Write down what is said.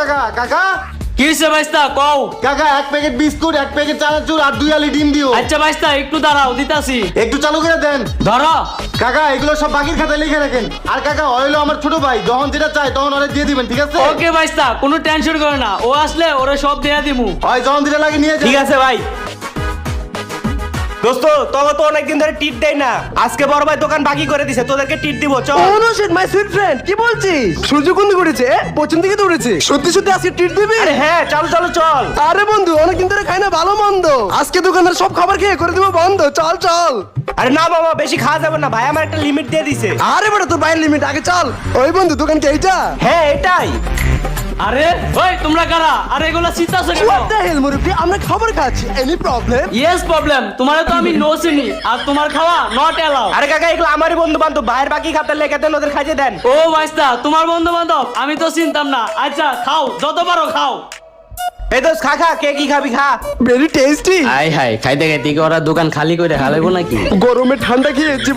কাকা কাকা কি হইছে ভাইস্তা কও। কাকা 1 প্যাকেট বিস্কুট 1 প্যাকেট চানাচুর আর 2 আলি ডিম দিও। আচ্ছা ভাইস্তা একটু দাঁড়াও দিতাছি। একটু চালু করে দেন। ধরো। কাকা এগুলো সব বাকির খাতায় লিখে রাখেন। আর কাকা হইলো আমার ছোট ভাই, যখন যেটা চাই তখন ওরে দিয়ে দিবেন, ঠিক আছে? ওকে ভাইস্তা, কোনো টেনশন করো না, ও আসলে ওরে সব দেয়া দিমু। ওই যখন যেটা লাগে নিয়ে যান। ঠিক আছে ভাই। দোস্ত তোকে তো অনেকদিন ধরে টিট দেয় না, আজকে বড় ভাই দোকান বাকি করে দিছে, তোদেরকে টিট দিব চল। Oh no shit my sweet friend, কি বলছিস? সূর্য কোন দিকে উঠেছে? পশ্চিম দিকে তো উঠেছে। সত্যি সত্যি আজকে ট্রিট দিবি? আরে হ্যাঁ চল চল চল। আরে বন্ধু অনেকদিন ধরে খাই না ভালো মন্দ, আজকে দোকানের সব খাবার খেয়ে করে দিব বন্ধ, চল চল। আরে না মামা বেশি খাওয়া যাবে না, ভাই আমার একটা লিমিট দিয়ে দিছে। আরে বেটা তোর বাইরের লিমিট, আগে চল। ওই বন্ধু দোকান কি এইটা? হ্যাঁ এটাই। আরে ওই তোমরা কারা? আরে এগুলা চিন্তাছো কেন? What the hell মুরব্বি, আমরা খাবার খাচ্ছি, এনি প্রবলেম? ইয়েস প্রবলেম, তোমারে তো আমি নো চিনি আর তোমার খাওয়া নট এলাও। আরে কাকা এগুলো আমারই বন্ধু বান্ধব, ভাইয়ের বাকি খাতার লেখা দেন, ওদের খাইতে দেন। ও ভাইস্তা তোমার বন্ধু বান্ধব, আমি তো চিনতাম না। আচ্ছা খাও, যত পারো খাও। এই দোস্ত খা খা, কে কি খাবি খা। Very tasty. হাই হাই, খাইতে খাইতে কি ওরা দোকান খালি করে খালাইবো নাকি? গরমে ঠান্ডা খেয়ে জীবন